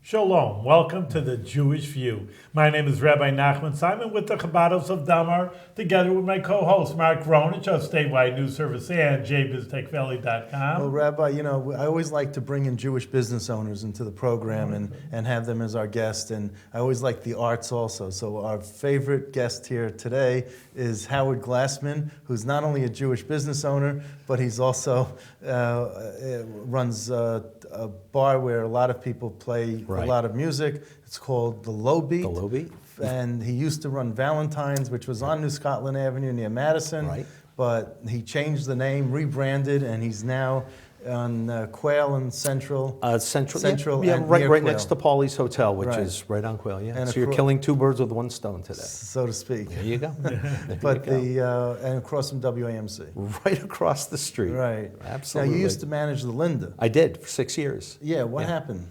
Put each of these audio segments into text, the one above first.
Shalom. Welcome to the Jewish View. My name is Rabbi Nachman Simon with the Chabados of Damar, together with my co-host Mark Ronich of Statewide News Service and jbiztechvalley.com. Well, Rabbi, I always like to bring in Jewish business owners into the program and have them as our guest, and I always like the arts also. So our favorite guest here today is Howard Glassman, who's not only a Jewish business owner, but he's also runs a bar where a lot of people play a lot of music. It's called the Low Beat. The Low Beat. And he used to run Valentine's, which was on New Scotland Avenue near Madison. Right. But he changed the name, rebranded, and he's now on Quail and Central. Central, yeah, and right Quail. next to Paulie's Hotel, which Right. is right on Quail. Yeah, And so you're killing two birds with one stone today. So to speak. There you go. There But you go. and across from WAMC. Right across the street. Right. Absolutely. Now you used to manage the Linda. I did for 6 years. Yeah. What happened?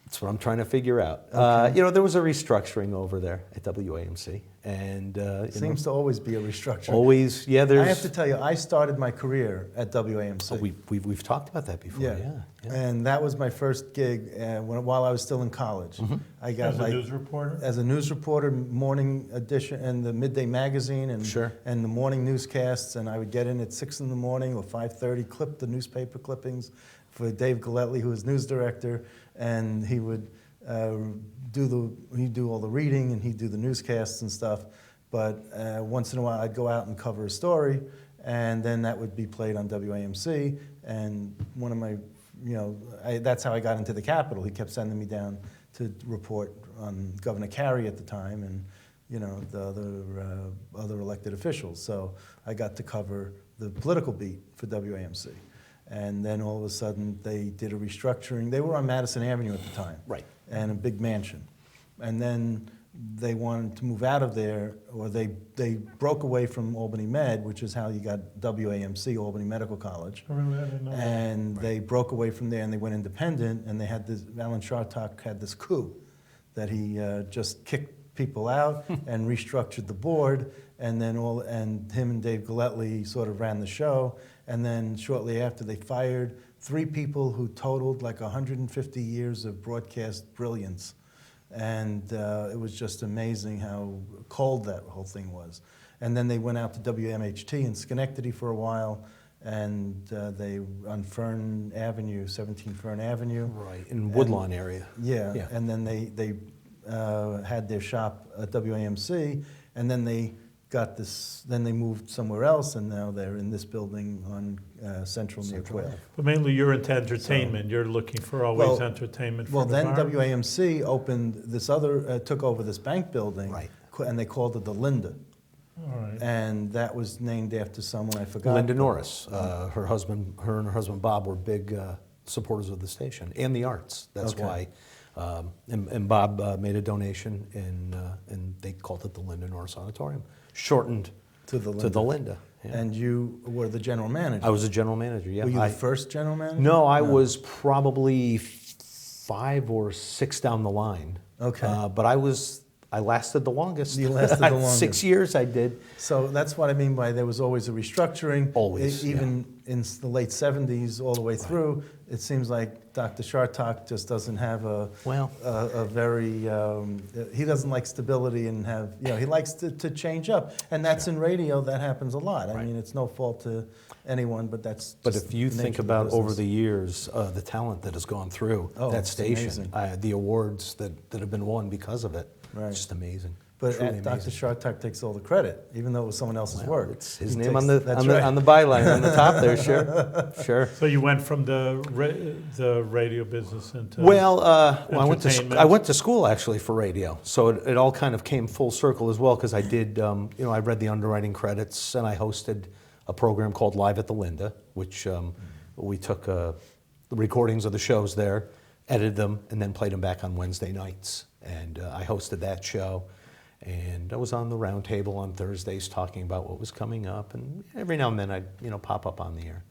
That's what I'm trying to figure out. Okay. There was a restructuring over there at WAMC, and Seems to always be a restructuring. always, yeah. There's. I have to tell you, I started my career at WAMC. We've talked about that before. Yeah. And that was my first gig while I was still in college. I got As a news reporter? as a news reporter, morning edition and the midday magazine and Sure. and the morning newscasts, and I would get in at 6 in the morning or 5:30, clip the newspaper clippings for Dave Galletly, who was news director, and he would he'd do all the reading and he'd do the newscasts and stuff. But once in a while, I'd go out and cover a story, and then that would be played on WAMC. And one of my, that's how I got into the Capitol. He kept sending me down to report on Governor Carey at the time, and the other elected officials. So I got to cover the political beat for WAMC. And then all of a sudden, they did a restructuring. They were on Madison Avenue at the time. Right. And a big mansion. And then they wanted to move out of there, or they broke away from Albany Med, which is how you got WAMC, Albany Medical College. I remember that, I didn't know that. And they broke away from there and they went independent, and they had this, Alan Chartock had this coup that he just kicked people out and restructured the board, and then him and Dave Galletly sort of ran the show, and then shortly after they fired 3 people who totaled like 150 years of broadcast brilliance. And it was just amazing how cold that whole thing was. And then they went out to WMHT in Schenectady for a while, and they on Fern Avenue, 17 Fern Avenue. Right, in Woodlawn area. Yeah, and then they had their shop at WAMC, and then they got this. Then they moved somewhere else, and now they're in this building on Central near Quail. But mainly you're into entertainment. You're looking for always entertainment for Well, the then bar. WAMC opened this other, took over this bank building, Right. And they called it the Linda. All right. And that was named after someone I forgot. Linda Norris, her and her husband Bob were big supporters of the station and the arts. That's Okay. why. And Bob made a donation, and they called it the Linda Norris Auditorium, shortened To the Linda. Yeah. And you were the general manager. I was a general manager. Yeah. Were you the first general manager? No, I was probably 5 or 6 down the line. Okay. But I lasted the longest. You lasted the longest. 6 years I did. So that's what I mean by there was always a restructuring. Always, Even in the late 70s all the way through, it seems like Dr. Chartock just doesn't have a very, he doesn't like stability and have, he likes to change up. And that's in radio, that happens a lot. I mean, it's no fault to anyone, but that's But just if you the think nature of about over business. the years, the talent that has gone through that it's station, amazing. the awards that have been won because of it, Right. it's just amazing. But Truly Dr. amazing. Chartock takes all the credit, even though it was someone else's work. It's his He name takes- on the that's on the, right. on the byline on the top there, sure. So you went from the radio business into Well, I entertainment. went to school actually for radio, so it all kind of came full circle as well, because I did, I read the underwriting credits, and I hosted a program called Live at the Linda, which we took the recordings of the shows there, edited them, and then played them back on Wednesday nights. And I hosted that show, and I was on the round table on Thursdays talking about what was coming up, and every now and then I'd pop up on the air.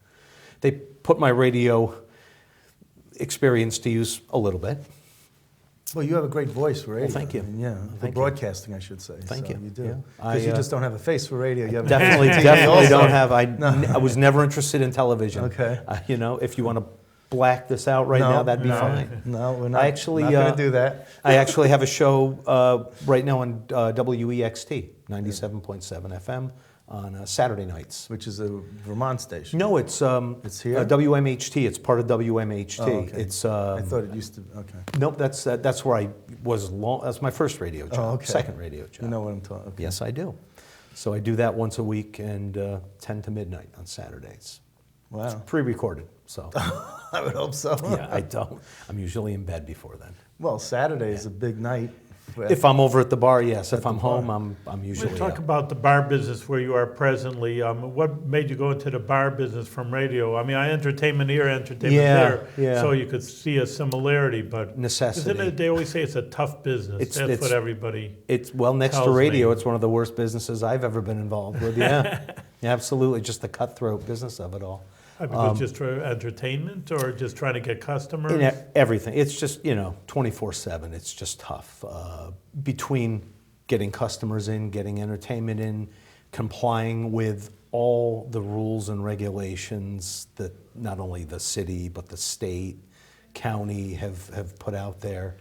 They put my radio experience to use a little bit. Well, you have a great voice for radio. Well, thank you. I mean, yeah, for Thank you. broadcasting, I should say. Thank So you. You do. Yeah. Because you I, just don't have a face for radio. You have Definitely TV don't also. have. I was never interested in television. Okay. If you want to black this out right now, that'd be fine. No, we're not, I actually, not going to do that. I actually have a show right now on WEXT, 97.7 FM on Saturday nights. Which is a Vermont station. No, it's here? WMHT. It's part of WMHT. Oh, okay. It's I thought it used to. Okay. nope. That's where I was long. That's my first radio job. Oh, okay. Second radio job. You know what I'm talking. Okay. Yes, I do. So I do that once a week and 10 to midnight on Saturdays. Wow. Pre-recorded. So I would hope so. yeah, I don't. I'm usually in bed before then. Well, Saturday is a big night. If I'm over at the bar, yes. If At the I'm bar. home, I'm usually Let's talk up. about the bar business where you are presently. What made you go into the bar business from radio? I mean, entertainment here, entertainment there, yeah. so you could see a similarity. But Necessity. isn't it? They always say it's a tough business. That's what everybody. It's well next to tells radio. me. It's one of the worst businesses I've ever been involved with. Yeah, yeah, absolutely. Just the cutthroat business of it all. Because just for entertainment or just trying to get customers. In everything. It's just 24/7. It's just tough between getting customers in, getting entertainment in, complying with all the rules and regulations that not only the city but the state, county have put out there.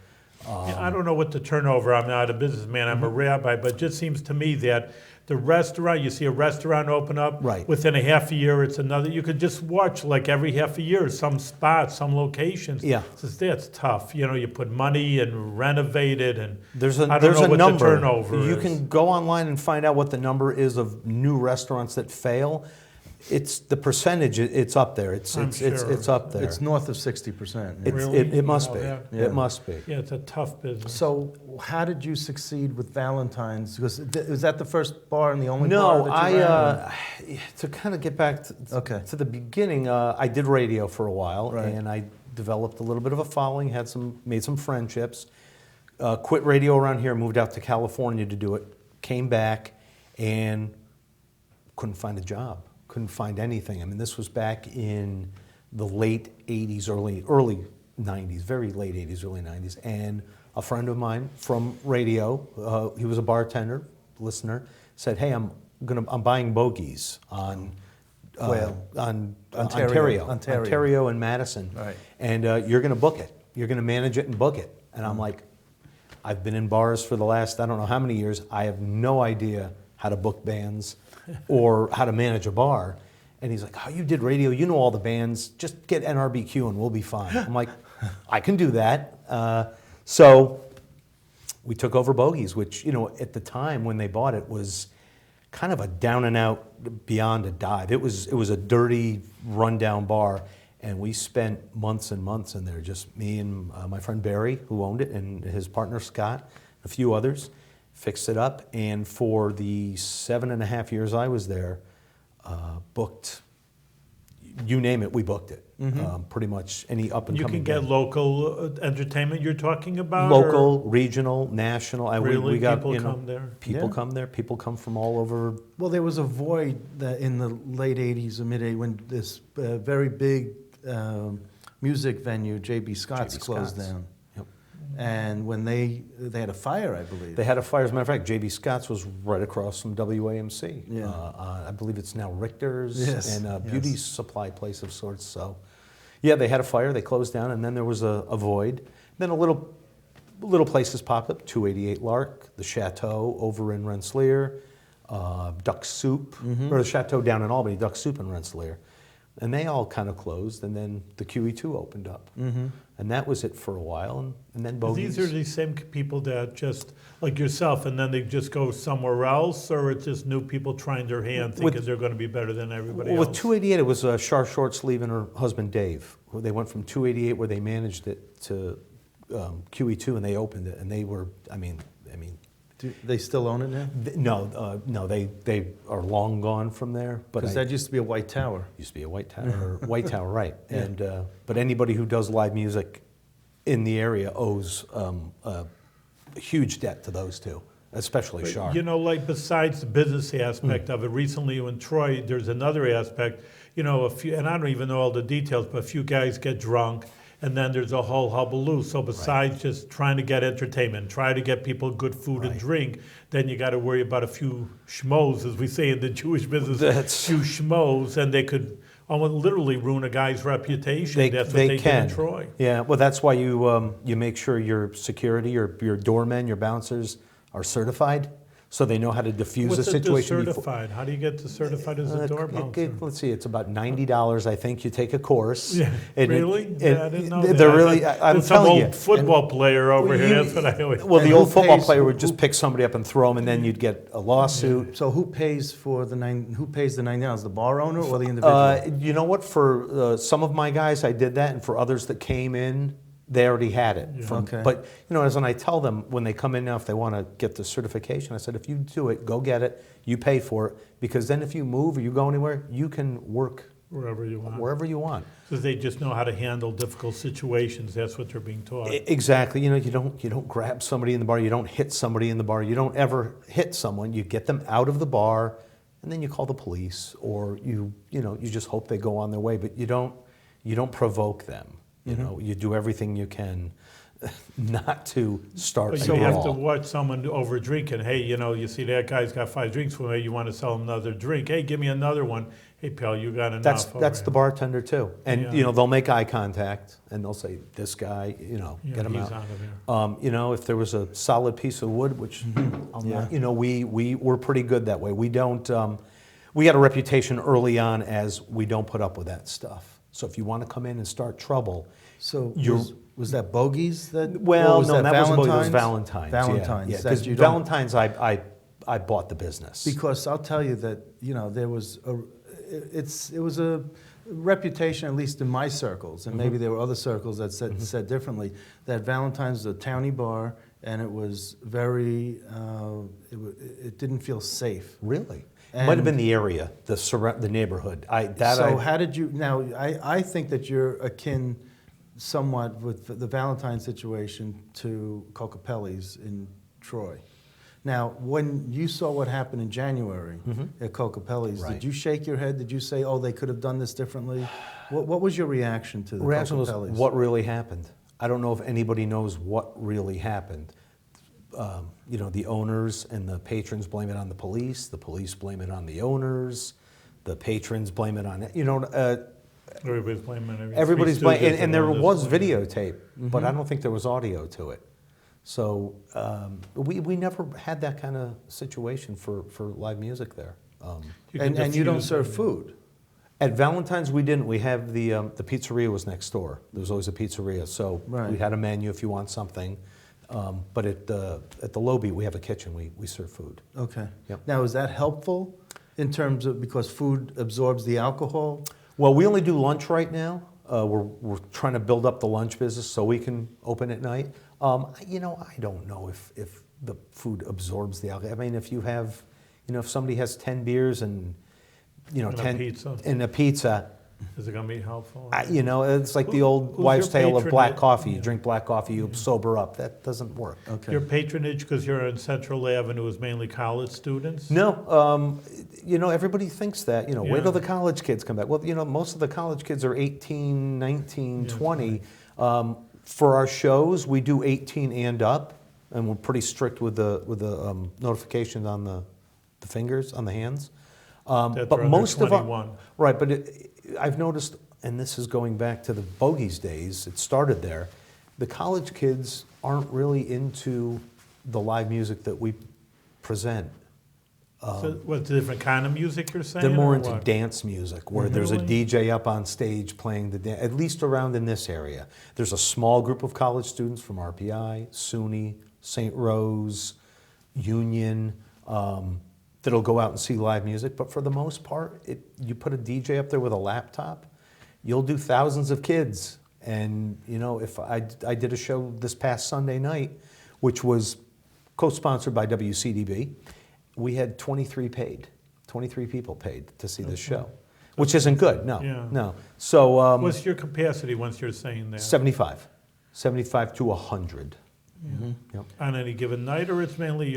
Yeah, I don't know what the turnover. I'm not a businessman. I'm a rabbi, but it just seems to me that the restaurant, you see a restaurant open up, Right. within a half a year, it's another. You could just watch like every half a year, some spots, some locations. Yeah. That's tough. You put money and renovate it, and There's I don't there's know a what number. the turnover You is. can go online and find out what the number is of new restaurants that fail. It's the percentage. It's up there. It's I'm it's it's, sure. it's up there. It's north of 60%. It's- Really? it must All be. that? Yeah. It must be. Yeah, it's a tough business. So, how did you succeed with Valentine's? Because was that the first bar and the only No, bar that you ran? to kind of get back Okay. to the beginning, I did radio for a while, Right. and I developed a little bit of a following, made some friendships, quit radio around here, moved out to California to do it, came back, and couldn't find a job, couldn't find anything. I mean, this was back in the late 80s, early 90s, very late 80s, early 90s, and a friend of mine from radio, he was a bartender, listener, said, "Hey, I'm buying Bogies on Ontario and Madison, Right. and you're going to book it. You're going to manage it and book it." And I'm like, I've been in bars for the last I don't know how many years. I have no idea how to book bands or how to manage a bar. And he's like, "Oh, you did radio. You know all the bands. Just get NRBQ and we'll be fine." I'm like, I can do that. So we took over Bogie's, which, at the time when they bought it was kind of a down and out, beyond a dive. It was a dirty, rundown bar. And we spent months and months in there, just me and my friend Barry, who owned it, and his partner Scott, a few others, fixed it up. And for the 7.5 years I was there, booked, you name it, we booked it. Pretty much any up and You coming can get band. local entertainment you're talking about? Local, regional, national. Really? We got, People come there? People Yeah. come there. People come from all over. Well, there was a void that in the late 80s or mid 80s when this very big music venue, J.B. Scott's, closed Scott's. down. Yep. And when they had a fire, I believe. They had a fire. As a matter of fact, J.B. Scott's was right across from WAMC. Yeah. I believe it's now Richter's Yes, and a yes. beauty supply place of sorts. So, yeah, they had a fire. They closed down, and then there was a void. Then a little places popped up. 288 Lark, the Chateau over in Rensselaer, Duck Soup, or the Chateau down in Albany, Duck Soup in Rensselaer. And they all kind of closed, and then the QE2 opened up. And that was it for a while, and then Bogie's. These are the same people that just, like yourself, and then they just go somewhere else, or it's just new people trying their hand thinking they're going to be better than everybody Well, else? with 288, it was Char Shortsleeve and her husband Dave. They went from 288, where they managed it, to QE2, and they opened it, and they were, I mean, Do they still own it now? no, they are long gone from there. But Because that used to be a white tower. used to be a White Tower, right? And but anybody who does live music in the area owes a huge debt to those two, especially Char. Like besides the business aspect of it, recently in Troy, there's another aspect. A few, and I don't even know all the details, but a few guys get drunk, and then there's a whole hullabaloo. So besides just trying to get entertainment, try to get people good food and drink, then you got to worry about a few schmoes, as we say in the Jewish business, That's- few schmoes, and they could almost literally ruin a guy's reputation. They, That's what they they can. did in Troy. Yeah, well, that's why you make sure your security, your doormen, your bouncers are certified, so they know how to diffuse What's a situation. certified? How do you get to certified as a door bouncer? Let's see, it's about $90, I think. You take a course. Yeah, and really? Yeah, I didn't know that. They're really. I'm There's telling some you. old football player over here. you- That's what I always. Well, the And old who football pays- player would who- just pick somebody up and throw them, and then you'd get a lawsuit. So who pays for the who pays the $90? The bar owner or the individual? You know what? For some of my guys, I did that, and for others that came in, they already had it. Okay. But as when I tell them when they come in now, if they want to get the certification, I said, if you do it, go get it. You pay for it, because then if you move or you go anywhere, you can work Wherever you want. wherever you want. Because they just know how to handle difficult situations. That's what they're being taught. Exactly. You don't grab somebody in the bar. You don't hit somebody in the bar. You don't ever hit someone. You get them out of the bar, and then you call the police, or you just hope they go on their way. But you don't provoke them. You do everything you can not to start But a you have to brawl. watch someone over drinking. Hey, you see that guy's got 5 drinks for me. You want to sell him another drink. Hey, give me another one. Hey, pal, you got enough. That's over the here. bartender too, and Yeah. they'll make eye contact and they'll say, "This guy, Yeah, get him he's out." of here. If there was a solid piece of wood, which I'm Yeah. not, we're pretty good that way. We don't. We got a reputation early on as we don't put up with that stuff. So if you want to come in and start trouble, So you're- was that Bogies that? or well, was no, that was Valentine's. Valentine's. Valentine's. yeah. that Because you don't- Valentine's, I bought the business. Because I'll tell you that there was it was a reputation, at least in my circles, and maybe there were other circles that said differently, that Valentine's was a towny bar, and it was very it didn't feel safe. Really, And- might have been the area, the neighborhood. How did you now? I think that you're akin somewhat with the Valentine situation to Cocapelli's in Troy. Now, when you saw what happened in January at Cocapelli's, Right. did you shake your head? Did you say, "Oh, they could have done this differently"? What was your reaction to the reaction was Cocapelli's? what really happened. I don't know if anybody knows what really happened. The owners and the patrons blame it on the police blame it on the owners, the patrons blame it on Everybody's blaming everything. everybody's Three blaming, Stooges and there on this was one. videotape, but I don't think there was audio to it. So we never had that kind of situation for live music there. You can And you don't diffuse serve it. food. At Valentine's, we didn't. We have the pizzeria was next door. There was always a pizzeria, so Right. we had a menu if you want something. But at the Lobby, we have a kitchen. We serve food. Okay. Yep. Now, is that helpful in terms of because food absorbs the alcohol? Well, we only do lunch right now. We're trying to build up the lunch business so we can open at night. I don't know if the food absorbs the alcohol. I mean, if you have, if somebody has 10 beers and And a 10 pizza. and a pizza. Is it going to be helpful? It's like the Who- old who's wives' your tale of black patronage? coffee. You Yeah. drink black coffee, you sober up. That doesn't work. Okay. Your patronage, because you're on Central Avenue, is mainly college students? No, everybody thinks that, wait Yeah. till the college kids come back. Well, most of the college kids are 18, 19, Yeah, 20. For our shows, we do 18 and up, and we're pretty strict with the notifications on the fingers, on the hands. That But they're under most of our, 21. right, but I've noticed, and this is going back to the Bogie's days, it started there, the college kids aren't really into the live music that we present. So what's the different kind of music you're saying? They're more or into what? dance music, where there's a Really? DJ up on stage playing the dance, at least around in this area. There's a small group of college students from RPI, SUNY, St. Rose, Union, that'll go out and see live music. But for the most part, you put a DJ up there with a laptop, you'll do thousands of kids. And, if I did a show this past Sunday night, which was co-sponsored by WCDB, we had 23 people paid to see this show, which isn't good, no, Yeah. no. So What's your capacity once you're saying that? 75 to 100. Yep. On any given night, or it's mainly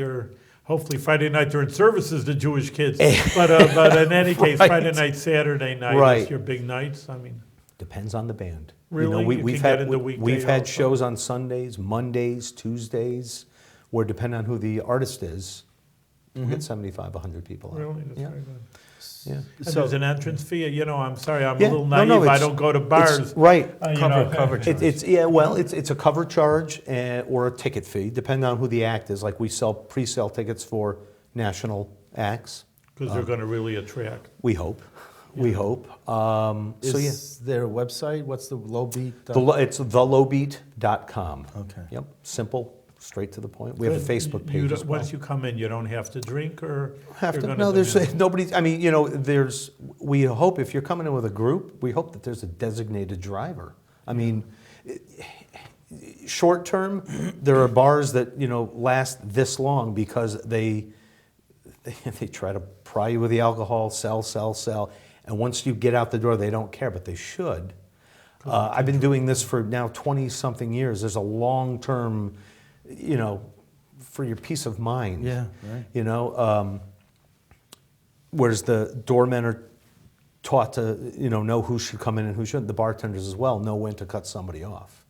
hopefully Friday night during services, the Jewish kids. but in any case, Right. Friday night, Saturday night Right. is your big nights. I mean, Depends on the band. Really? You we've can had get into weekday we've had also? shows on Sundays, Mondays, Tuesdays, where depending on who the artist is, We'll get 75, 100 people out. Really? That's Yeah. very good. Yeah. And So- there's an entrance fee. You know, I'm sorry, I'm Yeah, a little no, naive. no, I it's- don't go to It's, bars. right. You Cover- know. cover charge. It's a cover charge or a ticket fee, depending on who the act is. Like we sell pre-sale tickets for national acts. Because they're going to really attract. We hope. We hope. So yeah, Is there a website? What's the low beat? it's thelowbeat.com. Okay. Yep. Simple, straight to the point. We have a Facebook You page don't- as well. Once you come in, you don't have to drink or Have you're to. gonna No, there's demand- nobody. I mean, we hope if you're coming in with a group, we hope that there's a designated driver. I mean, short term, there are bars that last this long because they try to pry you with the alcohol, sell, and once you get out the door, they don't care, but they should. I've been doing this for now 20-something years. There's a long term, for your peace of mind. Yeah, right. Whereas the doormen are taught to, know who should come in and who shouldn't. The bartenders as well know when to cut somebody off.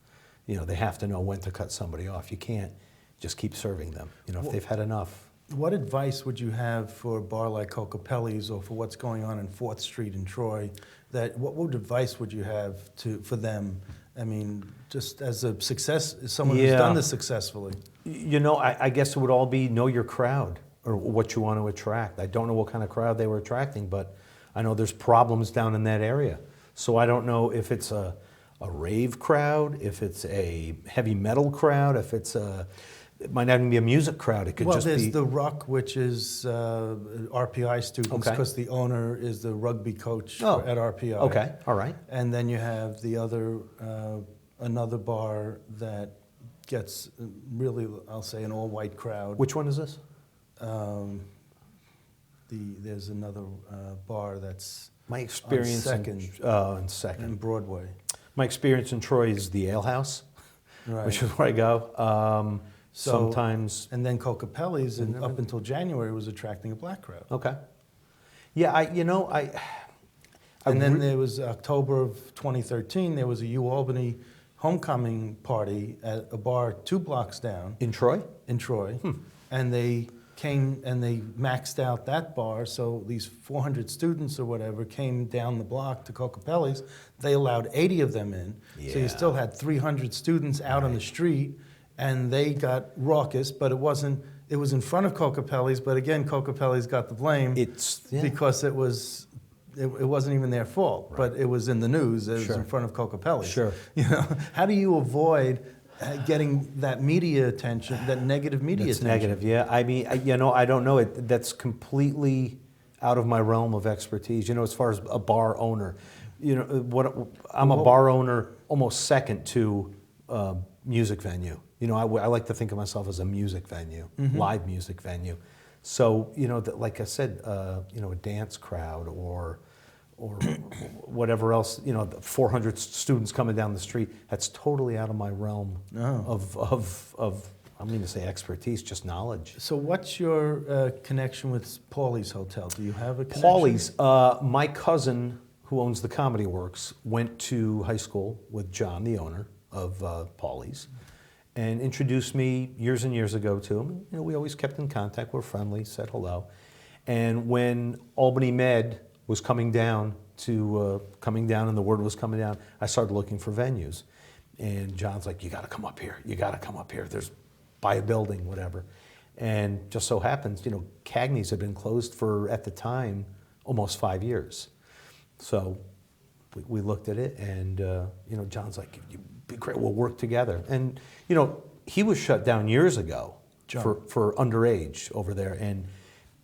They have to know when to cut somebody off. You can't just keep serving them, if they've had enough. What advice would you have for a bar like Cocapelli's or for what's going on in 4th Street in Troy? What advice would you have for them? I mean, just as a success, as someone who's Yeah. done this successfully. I guess it would all be know your crowd or what you want to attract. I don't know what kind of crowd they were attracting, but I know there's problems down in that area. So I don't know if it's a rave crowd, if it's a heavy metal crowd, it might not even be a music crowd. It could Well, just there's be. the Ruck, which is RPI students, Okay. because the owner is the rugby coach Oh, at RPI. Okay, all right. And then you have the other, another bar that gets really, I'll say, an all-white crowd. Which one is this? There's another bar that's My experience Second. in in Second. Broadway. My experience in Troy is the Ale House, Right. which is where I go. So- Sometimes. And then Cocapelli's, up until January, was attracting a black crowd. Okay. Yeah, And then there was October of 2013, there was a U-Albany homecoming party at a bar 2 blocks down in Troy. in Troy. And they came and they maxed out that bar, so these 400 students or whatever came down the block to Cocapelli's. They allowed 80 of them in, so Yeah. you still had 300 students out on the street, and they got raucous, but it was in front of Cocapelli's, but again, Cocapelli's got the blame because it wasn't even their fault, but it was in the news. It was Sure. in front of Cocapelli's. Sure. How do you avoid getting that media attention, that negative media It's attention? negative, yeah. I mean, I don't know. That's completely out of my realm of expertise. As far as a bar owner, I'm a bar owner almost second to music venue. I like to think of myself as a music venue, live music venue. So, like I said, a dance crowd or whatever else, 400 students coming down the street, that's totally out of my realm of I'm going to say expertise, just knowledge. So what's your connection with Paulie's Hotel? Do you have a connection? Paulie's, my cousin who owns the Comedy Works went to high school with John, the owner of Paulie's, and introduced me years and years ago to him. We always kept in contact. We're friendly, said hello. And when Albany Med was coming down and the word was coming down, I started looking for venues. And John's like, you got to come up here. You got to come up here. Buy a building, whatever. And just so happens, Cagney's had been closed for, at the time, almost 5 years. So we looked at it, and John's like, "You'd be great. We'll work together." And he was shut down years ago for underage over there, and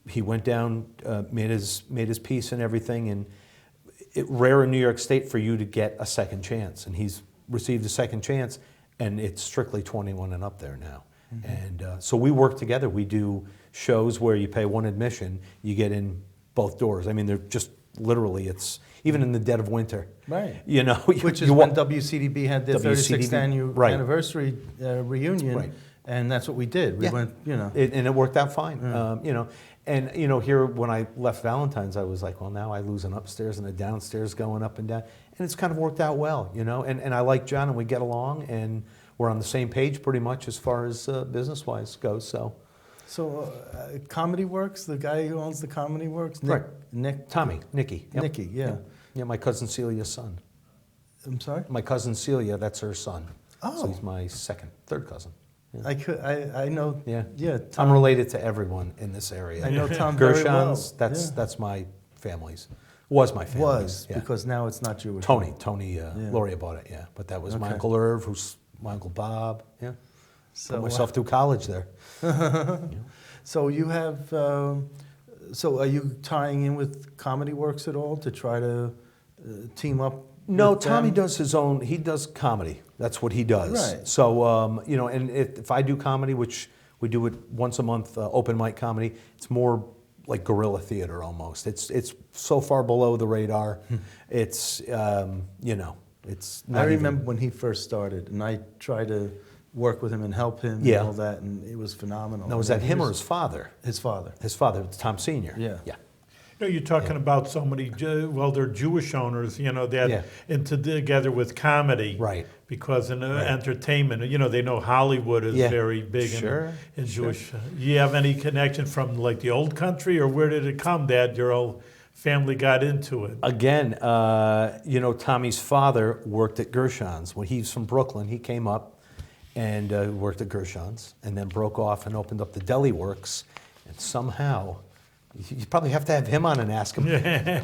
he went down, made his peace and everything. And it's rare in New York State for you to get a second chance, and he's received a second chance, and it's strictly 21 and up there now. And so we work together. We do shows where you pay one admission, you get in both doors. I mean, they're just literally, it's even in the dead of winter. Right. Which is when WCDB had their 36th WCDB, anniversary reunion, Right. And that's what we did. We went, and it worked out fine. And here when I left Valentine's, I was like, well, now I lose an upstairs and a downstairs going up and down, and it's kind of worked out well, And I like John, and we get along, and we're on the same page pretty much as far as business-wise goes. So So, Comedy Works, the guy who owns the Comedy Works, Right. Nicky. Yep. Nicky, yeah. Yep. Yeah, my cousin Celia's son. I'm sorry. My cousin Celia, that's her son. Oh. So he's my third cousin. Yeah. I know. Yeah. Yeah. I'm related to everyone in this area. I know Tom very well. Gershons, Yeah. that's my family's. Was my family's. Yeah. Because now it's not Jewish. Tony, Loria bought it, yeah. But that was my Okay. Uncle Irv, who's my Uncle Bob, yeah. So, Put myself through college there. So you have. So are you tying in with Comedy Works at all to try to team up? No, with Tommy them? does his own, he does comedy. That's what he does. Right. So, you know, and if I do comedy, which we do it once a month, open mic comedy, it's more like guerrilla theater almost. It's so far below the radar. It's, you know, it's not I even- remember when he first started, and I tried to work with him and help him Yeah. and all that, and it was phenomenal. Now, was that him or his father? His father. His father, Tom Sr. Yeah. Yeah. You know, you're talking about so many, well, they're Jewish owners, you know, that Yeah. into together with comedy. Right. Because in entertainment, you know, they know Hollywood is Yeah. very big Sure, in Jewish. You have any connection from like the old country, or where did it come that your old family got into it? Again, you know, Tommy's father worked at Gershon's. When he's from Brooklyn, he came up and worked at Gershon's, and then broke off and opened up the Deli Works. And somehow, you probably have to have him on and ask him.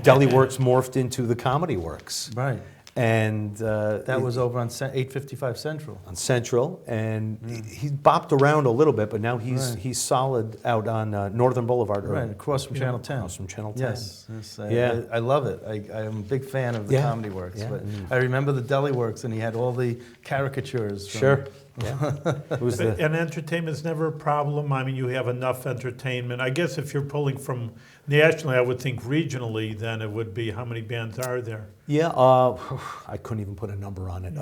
Deli Works morphed into the Comedy Works. Right. And That was over on 855 Central. on Central, and he bopped around a little bit, but now Right. he's solid out on Northern Boulevard. or, Right, across from you know, Channel 10. Across from Channel 10. Yes, Yeah. I love it. I am a big fan of the Yeah. Comedy Works. Yeah. But I remember the Deli Works, and he had all the caricatures. From, Sure. Yeah. It was the, And entertainment's never a problem. I mean, you have enough entertainment. I guess if you're pulling from nationally, I would think regionally, then it would be how many bands are there? yeah, I couldn't even put a number on it.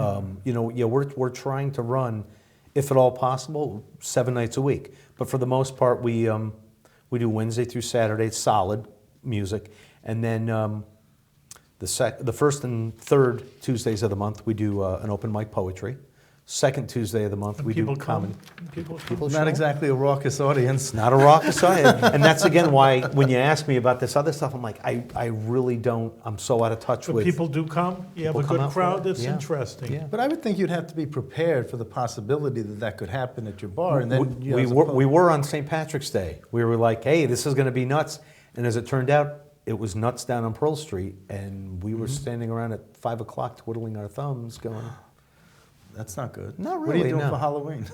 You know, yeah, we're trying to run, if at all possible, 7 nights a week. But for the most part, we do Wednesday through Saturday, solid music, and then the first and third Tuesdays of the month we do an open mic poetry. Second Tuesday of the month we do People come? comedy. People come? People Not show. exactly a raucous audience. Not a raucous audience. And that's again why when you ask me about this other stuff, I'm like, I really don't, I'm so out of touch But with. people do come? You have a People come good out for crowd? it. That's Yeah. interesting. Yeah. But I would think you'd have to be prepared for the possibility that that could happen at your bar. And then you we as a we were on St. Patrick's Day. We were like, hey, this is going to be nuts. And as it turned out, it was nuts down on Pearl Street. And we were standing around at 5 o'clock twiddling our thumbs going, That's not good. Not What are you really, doing no. for Halloween?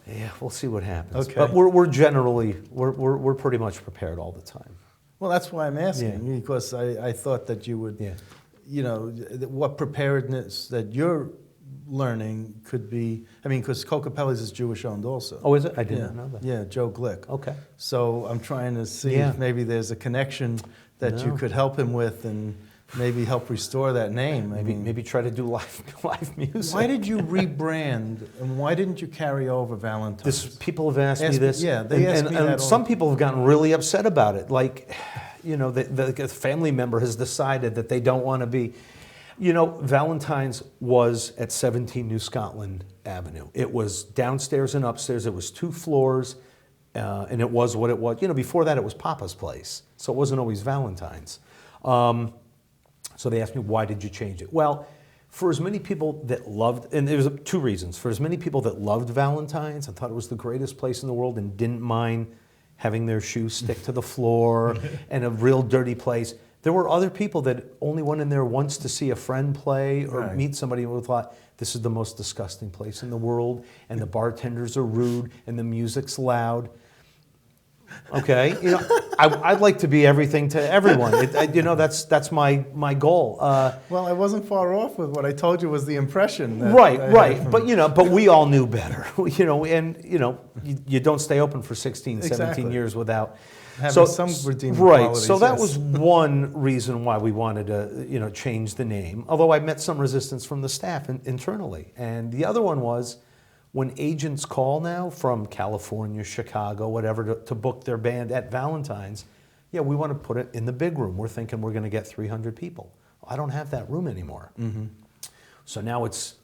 yeah, we'll see what happens. Okay. But we're generally, we're pretty much prepared all the time. Well, that's why I'm asking, because I thought that you would, Yeah. you know, what preparedness that you're learning could be. I mean, because Coca-Pelli's is Jewish owned also. Oh, is it? I yeah. didn't know that. Yeah, Joe Glick. Okay. So I'm trying to see Yeah. if maybe there's a connection that you No. could help him with and maybe help restore that name. I mean, Maybe try to do live music. why did you rebrand and why didn't you carry over Valentine's? People have asked me Ask me- this. yeah, they ask me that all- some people have gotten really upset about it. Like, you know, the family member has decided that they don't want to be. You know, Valentine's was at 17 New Scotland Avenue. It was downstairs and upstairs. It was 2 floors, and it was what it was. You know, before that it was Papa's place, so it wasn't always Valentine's. So they asked me, why did you change it? Well, for as many people that loved, and there's 2 reasons. For as many people that loved Valentine's and thought it was the greatest place in the world and didn't mind having their shoes stick to the floor and a real dirty place, there were other people that only went in there once to see a friend play or Right. meet somebody who thought, this is the most disgusting place in the world, and the bartenders are rude, and the music's loud. Okay, you know, I'd like to be everything to everyone. You know, that's my goal. Well, I wasn't far off with what I told you was the impression. That I Right. had from- But you know, but we all knew better. You know, and you know, you don't stay open for 16, 17 Exactly. years without Having some redeeming right. qualities, So that yes. was one reason why we wanted to, you know, change the name. Although I met some resistance from the staff internally, and the other one was, when agents call now from California, Chicago, whatever, to book their band at Valentine's, yeah, we want to put it in the big room. We're thinking we're going to get 300 people. I don't have that room anymore. So now it's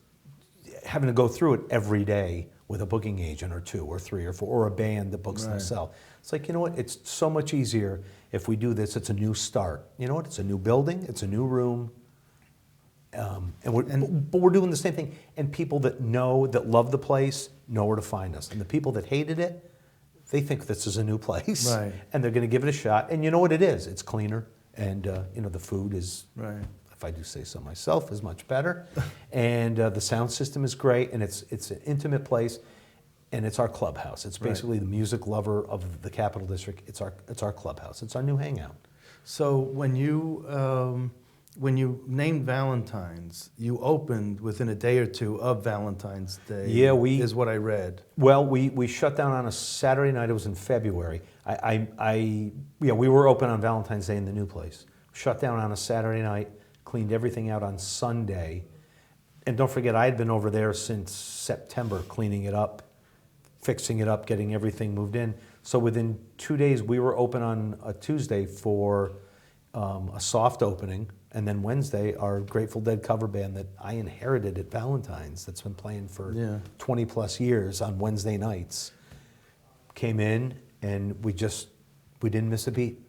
having to go through it every day with a booking agent or 2 or 3 or 4, or a band that books themselves. It's like, you know what, it's so much easier if we do this. It's a new start. You know what, it's a new building, it's a new room. But we're doing the same thing. And people that love the place, know where to find us. And the people that hated it, they think this is a new place. Right. And they're going to give it a shot. And you know what it is? It's cleaner. And, the food is, if I do say so myself, is much better. And the sound system is great. And it's an intimate place. And it's our clubhouse. It's basically the music lover of the Capital District. It's our clubhouse. It's our new hangout. So when you named Valentine's, you opened within a day or two of Valentine's Day. Yeah, is what I read. Well, we shut down on a Saturday night. It was in February. We were open on Valentine's Day in the new place. Shut down on a Saturday night, cleaned everything out on Sunday. And don't forget, I had been over there since September, cleaning it up, fixing it up, getting everything moved in. So within 2 days, we were open on a Tuesday for a soft opening. And then Wednesday, our Grateful Dead cover band that I inherited at Valentine's, that's been playing for 20 plus years on Wednesday nights, came in, and we didn't miss a beat.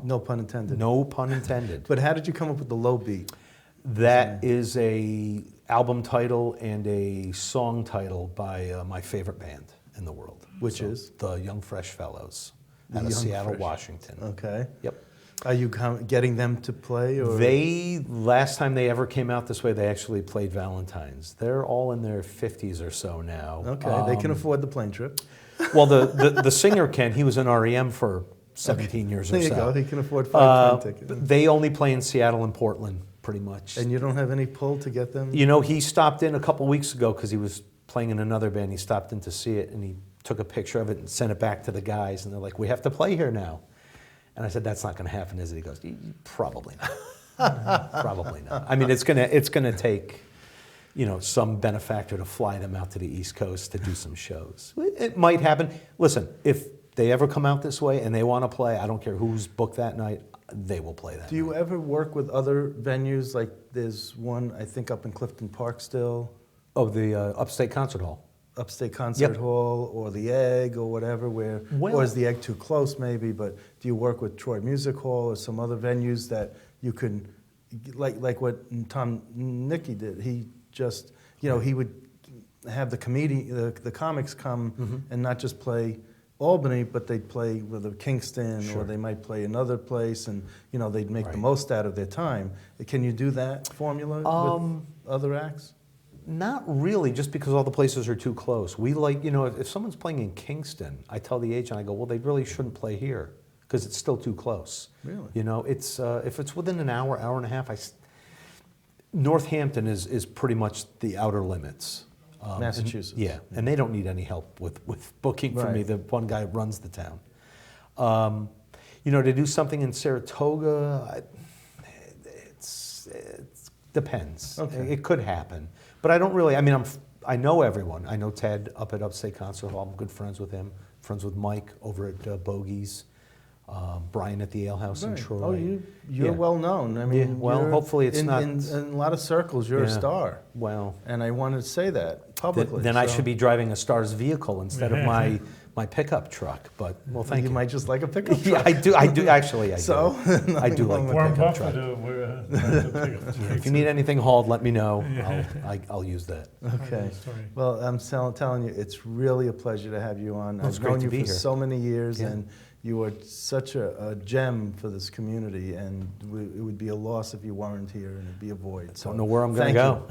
No pun intended. No pun intended. But how did you come up with the low beat? That is a album title and a song title by my favorite band in the world. Which is? The Young Fresh Fellows The out of Young Seattle, Fresh. Washington. Okay. Yep. Are you getting them to play? Or? Last time they ever came out this way, they actually played Valentine's. They're all in their 50s or so now. Okay, they can afford the plane trip. Well, the singer can. He was in REM for 17 years or There so. you go. He can afford 5 plane tickets. They only play in Seattle and Portland, pretty much. And you don't have any pull to get them? He stopped in a couple weeks ago because he was playing in another band. He stopped in to see it, and he took a picture of it and sent it back to the guys. And they're like, "We have to play here now." And I said, "That's not going to happen, is it?" He goes, "Probably not. Probably not. I mean, it's gonna take, some benefactor to fly them out to the East Coast to do some shows. It might happen. Listen, if they ever come out this way and they want to play, I don't care who's booked that night, they will play that. Do you ever work with other venues? Like there's one, I think, up in Clifton Park still. Oh, the Upstate Concert Hall. Upstate Concert Hall or the Egg or whatever, or is the Egg too close maybe, but do you work with Troy Music Hall or some other venues that you can, like what Tom Nicky did, he just, he would have the comics come and not just play Albany, but they'd play with Kingston or they might play another place and, they'd make the most out of their time. Can you do that formula with other acts? Not really, just because all the places are too close. We if someone's playing in Kingston, I tell the agent, I go, well, they really shouldn't play here because it's still too close. Really? It's if it's within an hour, hour and a half, Northampton is pretty much the outer limits. Massachusetts. And they don't need any help with booking for me. The one guy runs the town. To do something in Saratoga, it depends. Okay. It could happen. But I don't really, I know everyone. I know Ted up at Upstate Concert Hall. I'm good friends with him. Friends with Mike over at Bogie's. Brian at the Ale House in Troy. Oh, you're well known. Hopefully it's not... In a lot of circles, you're a star. Well... And I wanted to say that publicly. Then I should be driving a star's vehicle instead of my pickup truck. But, well, thank you. You might just like a pickup truck. Yeah, I do. Actually, I so, do. I do like the Warren pickup Buffett, truck. If you need anything hauled, let me know. I'll use that. Okay. Well, I'm telling you, it's really a pleasure to have you on. I've known you for so many years, and you are such a gem for this community, and it would be a loss if you weren't here, and it'd be a void. So, don't know where I'm going to go.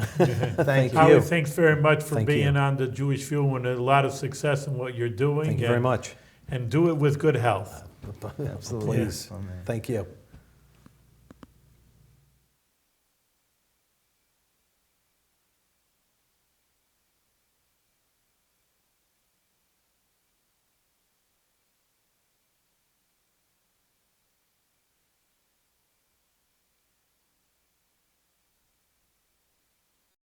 Thank you. Howard, thanks very much for being on the Jewish View, and a lot of success in what you're doing. Thank you very much. And do it with good health. Absolutely. Please. Thank you.